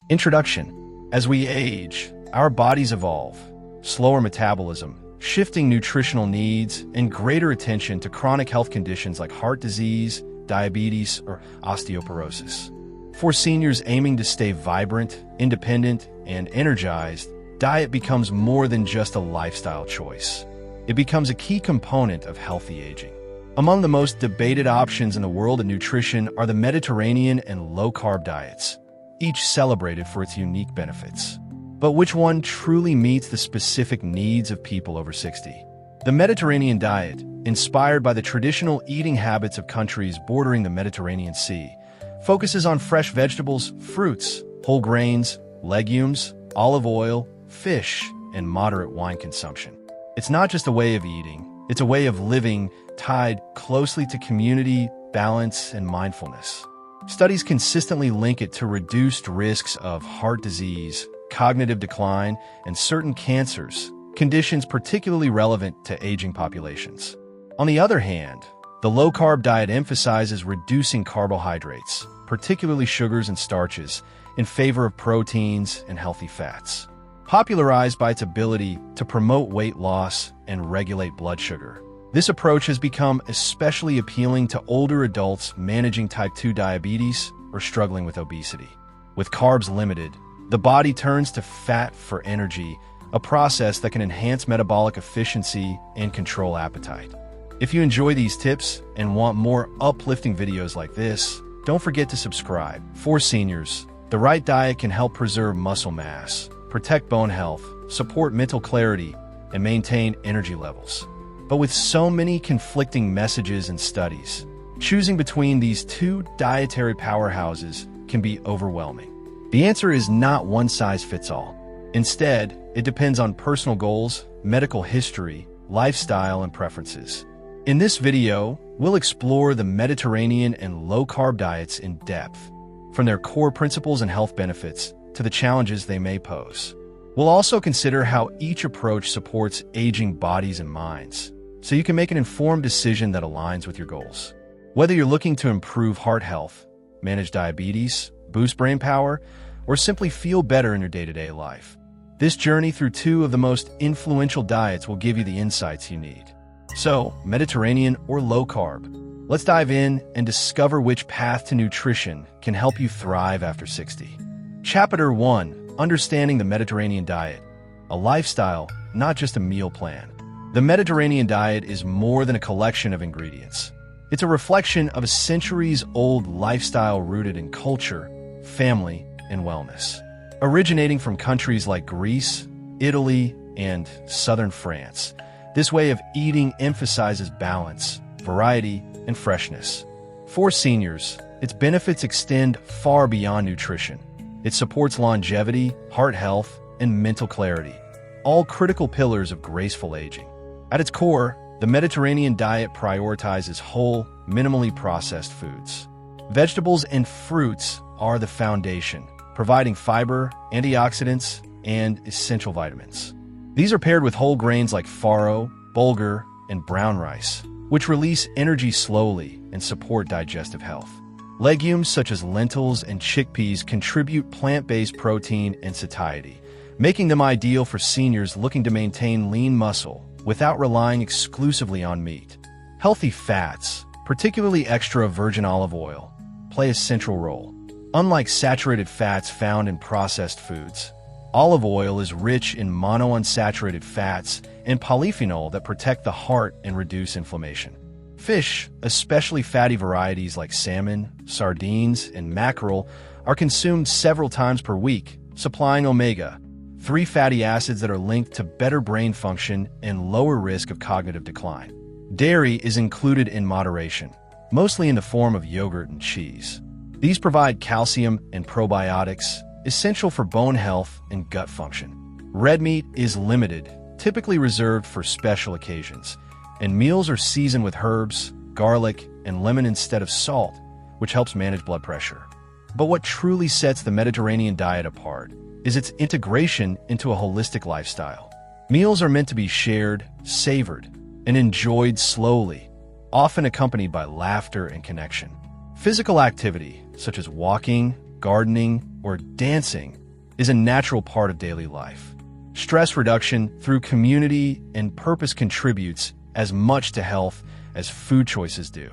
Introduction. As we age, our bodies evolve. Slower metabolism, shifting nutritional needs, and greater attention to chronic health conditions like heart disease, diabetes, or osteoporosis. For seniors aiming to stay vibrant, independent, and energized, diet becomes more than just a lifestyle choice. It becomes a key component of healthy aging. Among the most debated options in the world of nutrition are the Mediterranean and low-carb diets, each celebrated for its unique benefits. But which one truly meets the specific needs of people over 60? The Mediterranean diet, inspired by the traditional eating habits of countries bordering the Mediterranean Sea, focuses on fresh vegetables, fruits, whole grains, legumes, olive oil, fish, and moderate wine consumption. It's not just a way of eating, it's a way of living tied closely to community, balance, and mindfulness. Studies consistently link it to reduced risks of heart disease, cognitive decline, and certain cancers, conditions particularly relevant to aging populations. On the other hand, the low-carb diet emphasizes reducing carbohydrates, particularly sugars and starches, in favor of proteins and healthy fats. Popularized by its ability to promote weight loss and regulate blood sugar, this approach has become especially appealing to older adults managing type 2 diabetes or struggling with obesity. With carbs limited, the body turns to fat for energy, a process that can enhance metabolic efficiency and control appetite. If you enjoy these tips and want more uplifting videos like this, don't forget to subscribe. For seniors, the right diet can help preserve muscle mass, protect bone health, support mental clarity, and maintain energy levels. But with so many conflicting messages and studies, choosing between these two dietary powerhouses can be overwhelming. The answer is not one size fits all. Instead, it depends on personal goals, medical history, lifestyle, and preferences. In this video, we'll explore the Mediterranean and low-carb diets in depth, from their core principles and health benefits to the challenges they may pose. We'll also consider how each approach supports aging bodies and minds, so you can make an informed decision that aligns with your goals. Whether you're looking to improve heart health, manage diabetes, boost brain power, or simply feel better in your day-to-day life, this journey through two of the most influential diets will give you the insights you need. So, Mediterranean or low-carb? Let's dive in and discover which path to nutrition can help you thrive after 60. Chapter 1. Understanding the Mediterranean Diet. A lifestyle, not just a meal plan. The Mediterranean diet is more than a collection of ingredients. It's a reflection of a centuries-old lifestyle rooted in culture, family, and wellness. Originating from countries like Greece, Italy, and southern France, this way of eating emphasizes balance, variety, and freshness. For seniors, its benefits extend far beyond nutrition. It supports longevity, heart health, and mental clarity, all critical pillars of graceful aging. At its core, the Mediterranean diet prioritizes whole, minimally processed foods. Vegetables and fruits are the foundation, providing fiber, antioxidants, and essential vitamins. These are paired with whole grains like farro, bulgur, and brown rice, which release energy slowly and support digestive health. Legumes such as lentils and chickpeas contribute plant-based protein and satiety, making them ideal for seniors looking to maintain lean muscle without relying exclusively on meat. Healthy fats, particularly extra virgin olive oil, play a central role. Unlike saturated fats found in processed foods, olive oil is rich in monounsaturated fats and polyphenol that protect the heart and reduce inflammation. Fish, especially fatty varieties like salmon, sardines, and mackerel, are consumed several times per week, supplying omega-3 fatty acids that are linked to better brain function and lower risk of cognitive decline. Dairy is included in moderation, mostly in the form of yogurt and cheese. These provide calcium and probiotics, essential for bone health and gut function. Red meat is limited, typically reserved for special occasions, and meals are seasoned with herbs, garlic, and lemon instead of salt, which helps manage blood pressure. But what truly sets the Mediterranean diet apart is its integration into a holistic lifestyle. Meals are meant to be shared, savored, and enjoyed slowly, often accompanied by laughter and connection. Physical activity, such as walking, gardening, or dancing is a natural part of daily life. Stress reduction through community and purpose contributes as much to health as food choices do.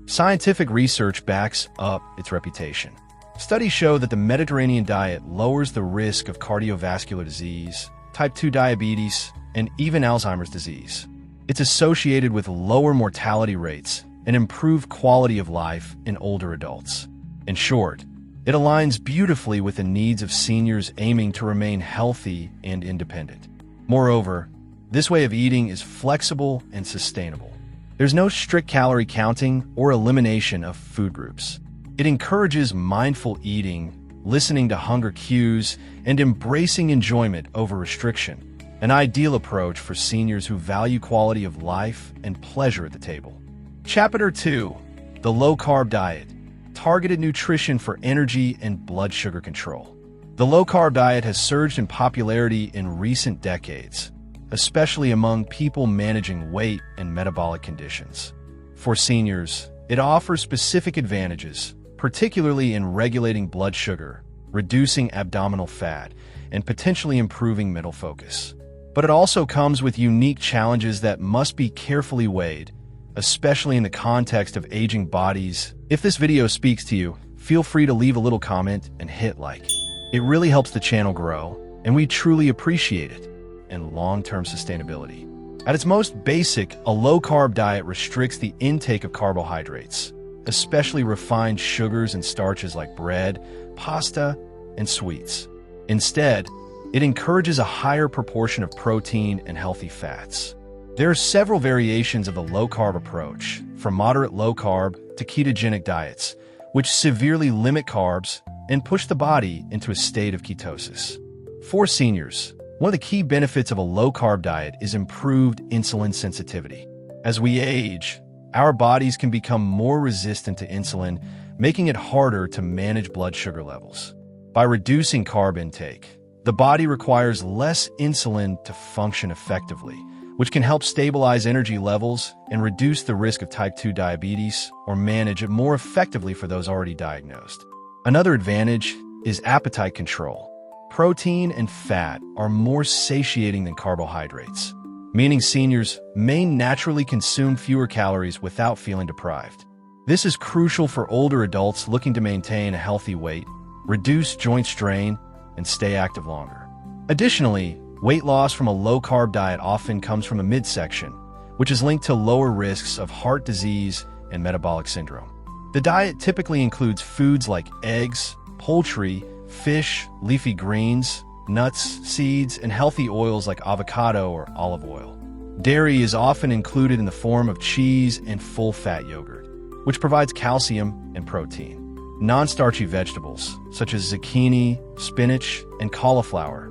Scientific research backs up its reputation. Studies show that the Mediterranean diet lowers the risk of cardiovascular disease, type 2 diabetes, and even Alzheimer's disease. It's associated with lower mortality rates and improved quality of life in older adults. In short, it aligns beautifully with the needs of seniors aiming to remain healthy and independent. Moreover, this way of eating is flexible and sustainable. There's no strict calorie counting or elimination of food groups. It encourages mindful eating, listening to hunger cues, and embracing enjoyment over restriction, an ideal approach for seniors who value quality of life and pleasure at the table. Chapter 2. The Low-Carb Diet. Targeted nutrition for energy and blood sugar control. The low-carb diet has surged in popularity in recent decades, especially among people managing weight and metabolic conditions. For seniors, it offers specific advantages, particularly in regulating blood sugar, reducing abdominal fat, and potentially improving mental focus. But it also comes with unique challenges that must be carefully weighed, especially in the context of aging bodies. If this video speaks to you, feel free to leave a little comment and hit like. It really helps the channel grow, and we truly appreciate it. And long-term sustainability. At its most basic, a low-carb diet restricts the intake of carbohydrates, especially refined sugars and starches like bread, pasta, and sweets. Instead, it encourages a higher proportion of protein and healthy fats. There are several variations of the low-carb approach, from moderate low-carb to ketogenic diets, which severely limit carbs and push the body into a state of ketosis. For seniors, one of the key benefits of a low-carb diet is improved insulin sensitivity. As we age, our bodies can become more resistant to insulin, making it harder to manage blood sugar levels. By reducing carb intake, the body requires less insulin to function effectively, which can help stabilize energy levels and reduce the risk of type 2 diabetes or manage it more effectively for those already diagnosed. Another advantage is appetite control. Protein and fat are more satiating than carbohydrates, meaning seniors may naturally consume fewer calories without feeling deprived. This is crucial for older adults looking to maintain a healthy weight, reduce joint strain, and stay active longer. Additionally, weight loss from a low-carb diet often comes from a midsection, which is linked to lower risks of heart disease and metabolic syndrome. The diet typically includes foods like eggs, poultry, fish, leafy greens, nuts, seeds, and healthy oils like avocado or olive oil. Dairy is often included in the form of cheese and full-fat yogurt, which provides calcium and protein. Non-starchy vegetables, such as zucchini, spinach, and cauliflower,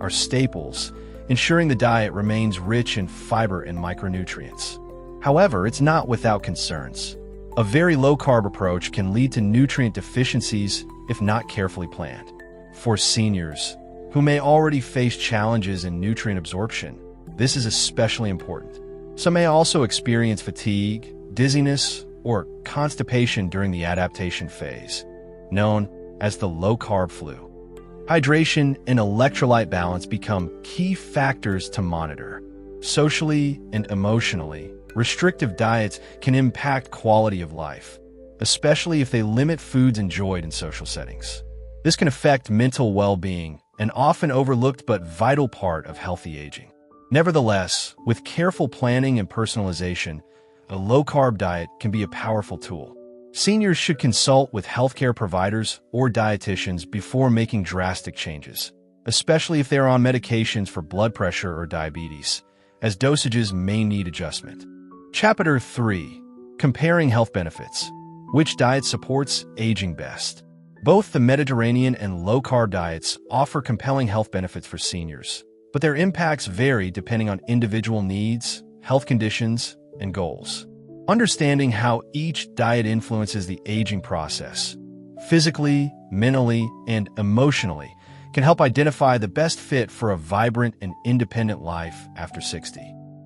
are staples, ensuring the diet remains rich in fiber and micronutrients. However, it's not without concerns. A very low-carb approach can lead to nutrient deficiencies if not carefully planned. For seniors, who may already face challenges in nutrient absorption, this is especially important. Some may also experience fatigue, dizziness, or constipation during the adaptation phase, known as the low-carb flu. Hydration and electrolyte balance become key factors to monitor. Socially and emotionally, restrictive diets can impact quality of life, especially if they limit foods enjoyed in social settings. This can affect mental well-being, an often overlooked but vital part of healthy aging. Nevertheless, with careful planning and personalization, a low-carb diet can be a powerful tool. Seniors should consult with healthcare providers or dietitians before making drastic changes, especially if they are on medications for blood pressure or diabetes, as dosages may need adjustment. Chapter 3. Comparing health benefits. Which diet supports aging best? Both the Mediterranean and low-carb diets offer compelling health benefits for seniors, but their impacts vary depending on individual needs, health conditions, and goals. Understanding how each diet influences the aging process, physically, mentally, and emotionally, can help identify the best fit for a vibrant and independent life after 60.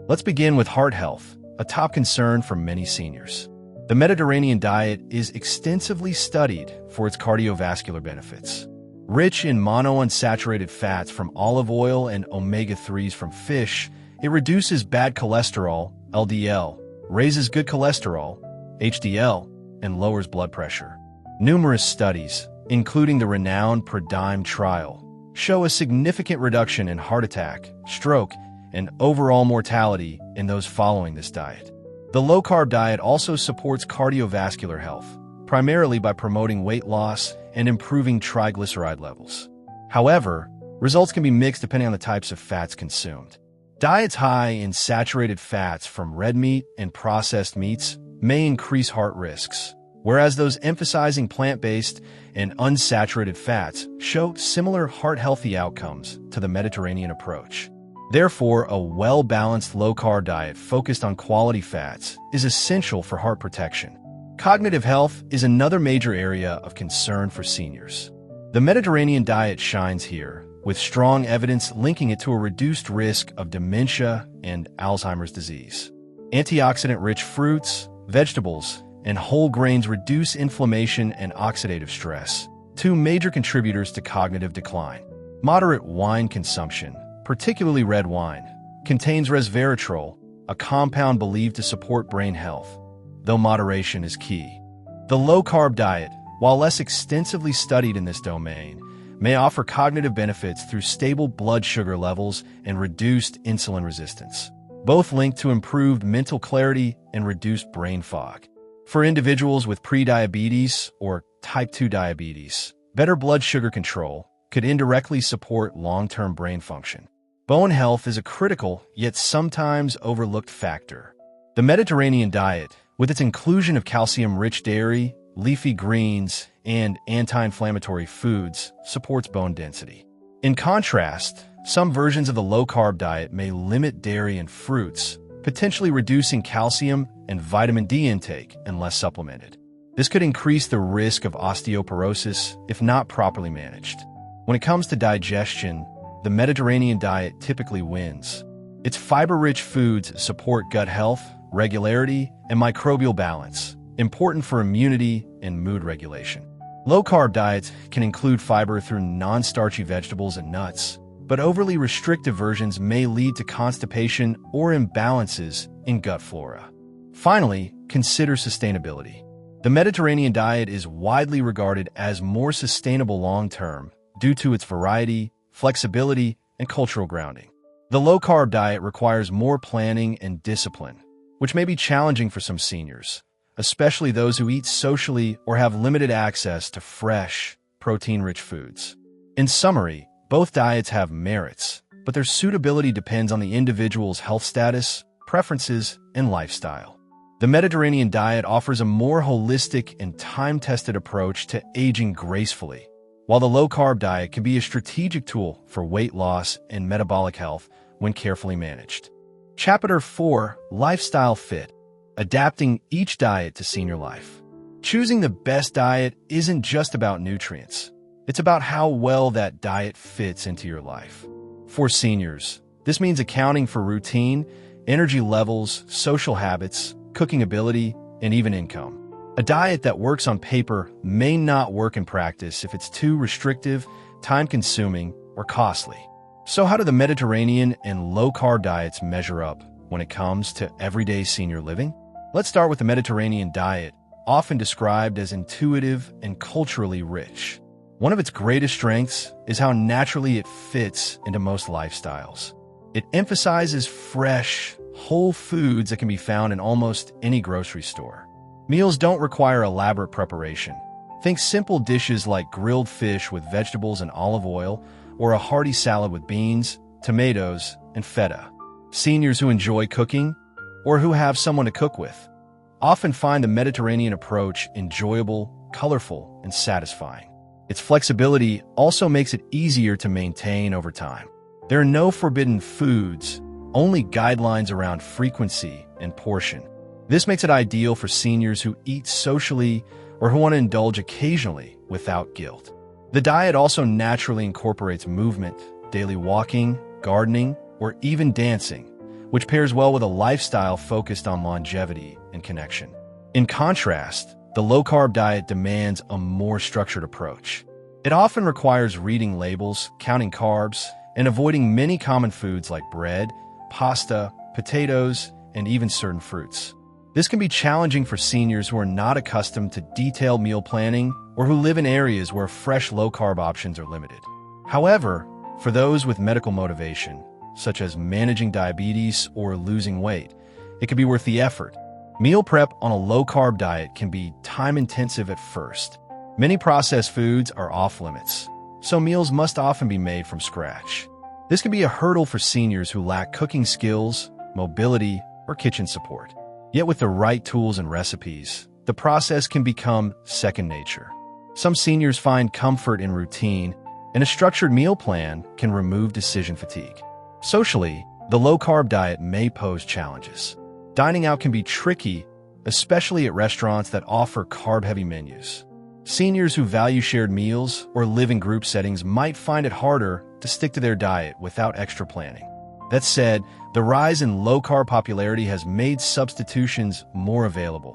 Let's begin with heart health, a top concern for many seniors. The Mediterranean diet is extensively studied for its cardiovascular benefits. Rich in monounsaturated fats from olive oil and omega-3s from fish, it reduces bad cholesterol, LDL, raises good cholesterol, HDL, and lowers blood pressure. Numerous studies, including the renowned PRIDIME trial, show a significant reduction in heart attack, stroke, and overall mortality in those following this diet. The low-carb diet also supports cardiovascular health, primarily by promoting weight loss and improving triglyceride levels. However, results can be mixed depending on the types of fats consumed. Diets high in saturated fats from red meat and processed meats may increase heart risks, whereas those emphasizing plant-based and unsaturated fats show similar heart-healthy outcomes to the Mediterranean approach. Therefore, a well-balanced low-carb diet focused on quality fats is essential for heart protection. Cognitive health is another major area of concern for seniors. The Mediterranean diet shines here, with strong evidence linking it to a reduced risk of dementia and Alzheimer's disease. Antioxidant-rich fruits, vegetables, and whole grains reduce inflammation and oxidative stress, two major contributors to cognitive decline. Moderate wine consumption, particularly red wine, contains resveratrol, a compound believed to support brain health, though moderation is key. The low-carb diet, while less extensively studied in this domain, may offer cognitive benefits through stable blood sugar levels and reduced insulin resistance, both linked to improved mental clarity and reduced brain fog. For individuals with prediabetes or type 2 diabetes, better blood sugar control could indirectly support long-term brain function. Bone health is a critical, yet sometimes overlooked factor. The Mediterranean diet, with its inclusion of calcium-rich dairy, leafy greens, and anti-inflammatory foods, supports bone density. In contrast, some versions of the low-carb diet may limit dairy and fruits, potentially reducing calcium and vitamin D intake unless supplemented. This could increase the risk of osteoporosis if not properly managed. When it comes to digestion, the Mediterranean diet typically wins. Its fiber-rich foods support gut health, regularity, and microbial balance, important for immunity and mood regulation. Low-carb diets can include fiber through non-starchy vegetables and nuts, but overly restrictive versions may lead to constipation or imbalances in gut flora. Finally, consider sustainability. The Mediterranean diet is widely regarded as more sustainable long-term due to its variety, flexibility, and cultural grounding. The low-carb diet requires more planning and discipline, which may be challenging for some seniors, especially those who eat socially or have limited access to fresh, protein-rich foods. In summary, both diets have merits, but their suitability depends on the individual's health status, preferences, and lifestyle. The Mediterranean diet offers a more holistic and time-tested approach to aging gracefully, while the low-carb diet can be a strategic tool for weight loss and metabolic health when carefully managed. Chapter 4: Lifestyle Fit. Adapting each diet to senior life. Choosing the best diet isn't just about nutrients. It's about how well that diet fits into your life. For seniors, this means accounting for routine, energy levels, social habits, cooking ability, and even income. A diet that works on paper may not work in practice if it's too restrictive, time-consuming, or costly. So how do the Mediterranean and low-carb diets measure up when it comes to everyday senior living? Let's start with the Mediterranean diet, often described as intuitive and culturally rich. One of its greatest strengths is how naturally it fits into most lifestyles. It emphasizes fresh, whole foods that can be found in almost any grocery store. Meals don't require elaborate preparation. Think simple dishes like grilled fish with vegetables and olive oil, or a hearty salad with beans, tomatoes, and feta. Seniors who enjoy cooking, or who have someone to cook with, often find the Mediterranean approach enjoyable, colorful, and satisfying. Its flexibility also makes it easier to maintain over time. There are no forbidden foods, only guidelines around frequency and portion. This makes it ideal for seniors who eat socially or who want to indulge occasionally without guilt. The diet also naturally incorporates movement, daily walking, gardening, or even dancing, which pairs well with a lifestyle focused on longevity and connection. In contrast, the low-carb diet demands a more structured approach. It often requires reading labels, counting carbs, and avoiding many common foods like bread, pasta, potatoes, and even certain fruits. This can be challenging for seniors who are not accustomed to detailed meal planning or who live in areas where fresh low-carb options are limited. However, for those with medical motivation, such as managing diabetes or losing weight, it can be worth the effort. Meal prep on a low-carb diet can be time-intensive at first. Many processed foods are off-limits, so meals must often be made from scratch. This can be a hurdle for seniors who lack cooking skills, mobility, or kitchen support. Yet with the right tools and recipes, the process can become second nature. Some seniors find comfort in routine, and a structured meal plan can remove decision fatigue. Socially, the low-carb diet may pose challenges. Dining out can be tricky, especially at restaurants that offer carb-heavy menus. Seniors who value shared meals or live in group settings might find it harder to stick to their diet without extra planning. That said, the rise in low-carb popularity has made substitutions more available,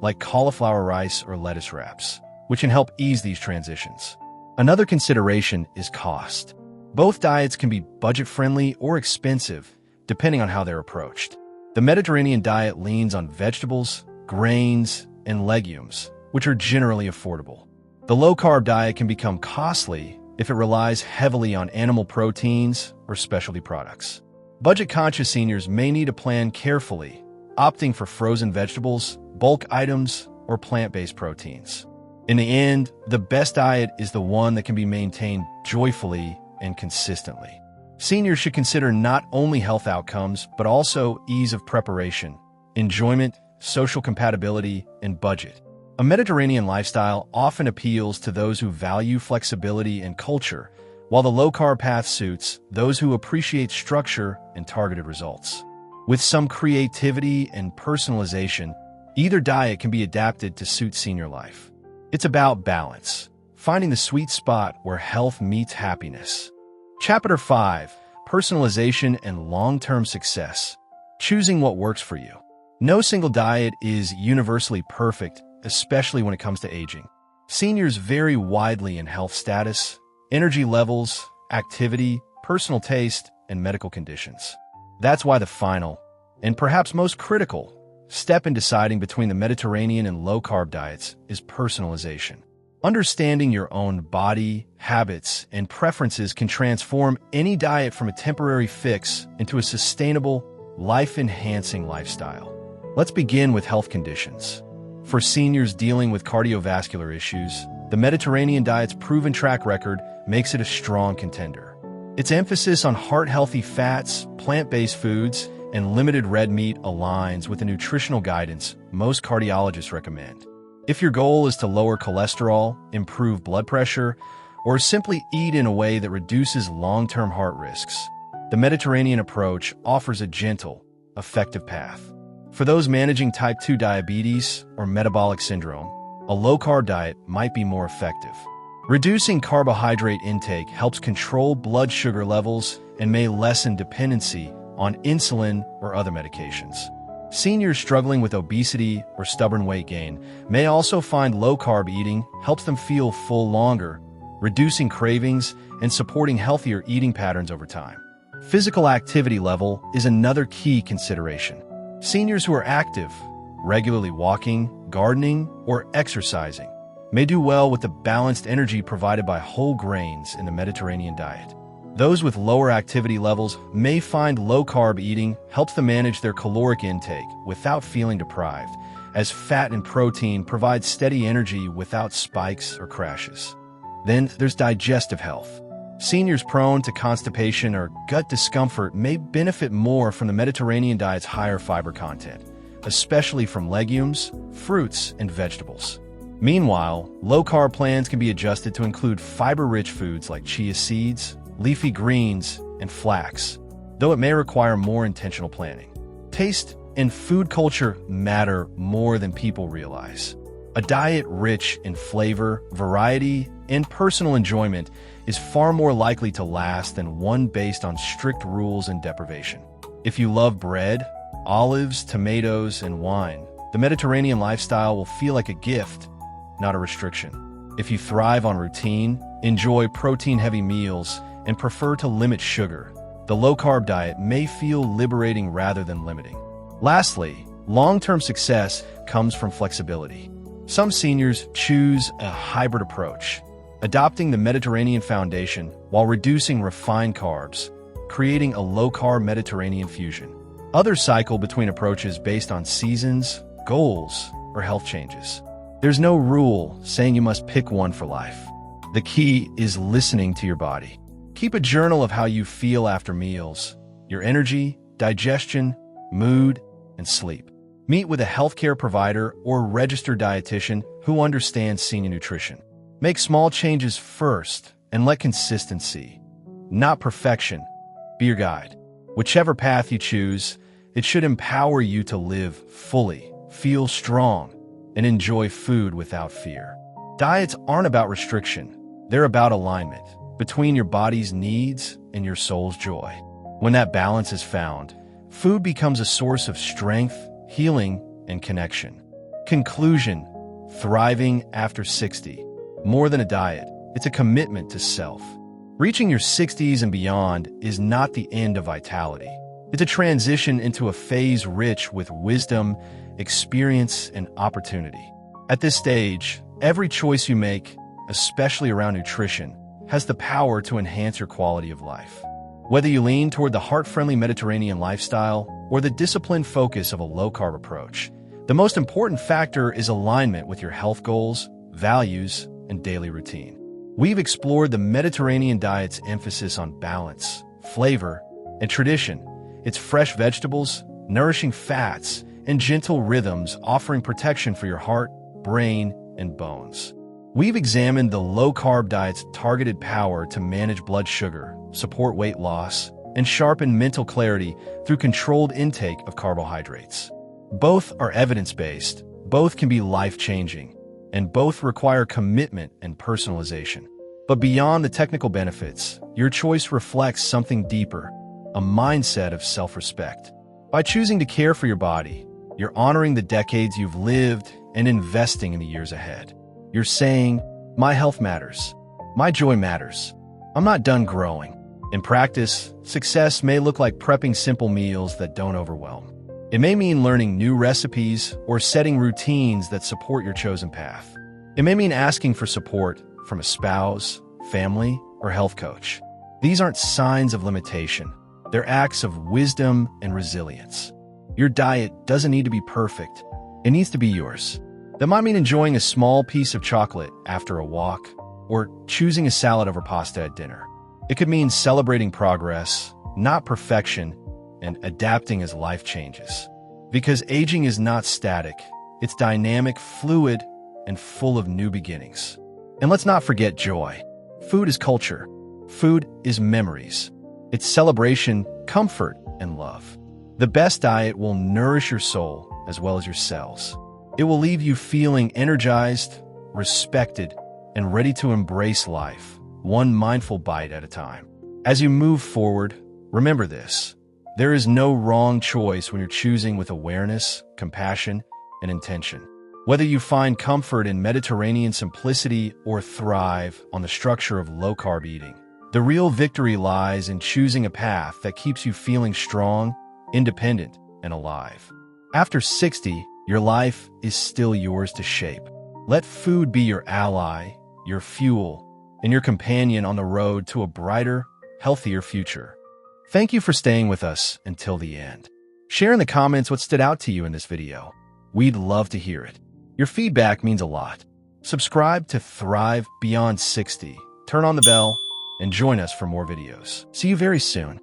like cauliflower rice or lettuce wraps, which can help ease these transitions. Another consideration is cost. Both diets can be budget-friendly or expensive, depending on how they're approached. The Mediterranean diet leans on vegetables, grains, and legumes, which are generally affordable. The low-carb diet can become costly if it relies heavily on animal proteins or specialty products. Budget-conscious seniors may need to plan carefully, opting for frozen vegetables, bulk items, or plant-based proteins. In the end, the best diet is the one that can be maintained joyfully and consistently. Seniors should consider not only health outcomes, but also ease of preparation, enjoyment, social compatibility, and budget. A Mediterranean lifestyle often appeals to those who value flexibility and culture, while the low-carb path suits those who appreciate structure and targeted results. With some creativity and personalization, either diet can be adapted to suit senior life. It's about balance, finding the sweet spot where health meets happiness. Chapter 5: Personalization and Long-Term Success. Choosing what works for you. No single diet is universally perfect, especially when it comes to aging. Seniors vary widely in health status, energy levels, activity, personal taste, and medical conditions. That's why the final, and perhaps most critical, step in deciding between the Mediterranean and low-carb diets is personalization. Understanding your own body, habits, and preferences can transform any diet from a temporary fix into a sustainable, life-enhancing lifestyle. Let's begin with health conditions. For seniors dealing with cardiovascular issues, the Mediterranean diet's proven track record makes it a strong contender. Its emphasis on heart-healthy fats, plant-based foods, and limited red meat aligns with the nutritional guidance most cardiologists recommend. If your goal is to lower cholesterol, improve blood pressure, or simply eat in a way that reduces long-term heart risks, the Mediterranean approach offers a gentle, effective path. For those managing type 2 diabetes or metabolic syndrome, a low-carb diet might be more effective. Reducing carbohydrate intake helps control blood sugar levels and may lessen dependency on insulin or other medications. Seniors struggling with obesity or stubborn weight gain may also find low-carb eating helps them feel full longer, reducing cravings and supporting healthier eating patterns over time. Physical activity level is another key consideration. Seniors who are active, regularly walking, gardening, or exercising, may do well with the balanced energy provided by whole grains in the Mediterranean diet. Those with lower activity levels may find low-carb eating helps them manage their caloric intake without feeling deprived, as fat and protein provide steady energy without spikes or crashes. Then there's digestive health. Seniors prone to constipation or gut discomfort may benefit more from the Mediterranean diet's higher fiber content, especially from legumes, fruits, and vegetables. Meanwhile, low-carb plans can be adjusted to include fiber-rich foods like chia seeds, leafy greens, and flax, though it may require more intentional planning. Taste and food culture matter more than people realize. A diet rich in flavor, variety, and personal enjoyment is far more likely to last than one based on strict rules and deprivation. If you love bread, olives, tomatoes, and wine, the Mediterranean lifestyle will feel like a gift, not a restriction. If you thrive on routine, enjoy protein-heavy meals, and prefer to limit sugar, the low-carb diet may feel liberating rather than limiting. Lastly, long-term success comes from flexibility. Some seniors choose a hybrid approach, adopting the Mediterranean foundation while reducing refined carbs, creating a low-carb Mediterranean fusion. Others cycle between approaches based on seasons, goals, or health changes. There's no rule saying you must pick one for life. The key is listening to your body. Keep a journal of how you feel after meals, your energy, digestion, mood, and sleep. Meet with a healthcare provider or registered dietitian who understands senior nutrition. Make small changes first and let consistency, not perfection, be your guide. Whichever path you choose, it should empower you to live fully, feel strong, and enjoy food without fear. Diets aren't about restriction. They're about alignment between your body's needs and your soul's joy. When that balance is found, food becomes a source of strength, healing, and connection. Conclusion: thriving after 60. More than a diet, it's a commitment to self. Reaching your 60s and beyond is not the end of vitality. It's a transition into a phase rich with wisdom, experience, and opportunity. At this stage, every choice you make, especially around nutrition, has the power to enhance your quality of life. Whether you lean toward the heart-friendly Mediterranean lifestyle or the disciplined focus of a low-carb approach, the most important factor is alignment with your health goals, values, and daily routine. We've explored the Mediterranean diet's emphasis on balance, flavor, and tradition. Its fresh vegetables, nourishing fats, and gentle rhythms offering protection for your heart, brain, and bones. We've examined the low-carb diet's targeted power to manage blood sugar, support weight loss, and sharpen mental clarity through controlled intake of carbohydrates. Both are evidence-based, both can be life-changing, and both require commitment and personalization. But beyond the technical benefits, your choice reflects something deeper, a mindset of self-respect. By choosing to care for your body, you're honoring the decades you've lived and investing in the years ahead. You're saying, my health matters. My joy matters. I'm not done growing. In practice, success may look like prepping simple meals that don't overwhelm. It may mean learning new recipes or setting routines that support your chosen path. It may mean asking for support from a spouse, family, or health coach. These aren't signs of limitation. They're acts of wisdom and resilience. Your diet doesn't need to be perfect. It needs to be yours. That might mean enjoying a small piece of chocolate after a walk, or choosing a salad over pasta at dinner. It could mean celebrating progress, not perfection, and adapting as life changes. Because aging is not static, it's dynamic, fluid, and full of new beginnings. And let's not forget joy. Food is culture. Food is memories. It's celebration, comfort, and love. The best diet will nourish your soul as well as your cells. It will leave you feeling energized, respected, and ready to embrace life, one mindful bite at a time. As you move forward, remember this: there is no wrong choice when you're choosing with awareness, compassion, and intention. Whether you find comfort in Mediterranean simplicity or thrive on the structure of low-carb eating, the real victory lies in choosing a path that keeps you feeling strong, independent, and alive. After 60, your life is still yours to shape. Let food be your ally, your fuel, and your companion on the road to a brighter, healthier future. Thank you for staying with us until the end. Share in the comments what stood out to you in this video. We'd love to hear it. Your feedback means a lot. Subscribe to Thrive Beyond 60, turn on the bell, and join us for more videos. See you very soon.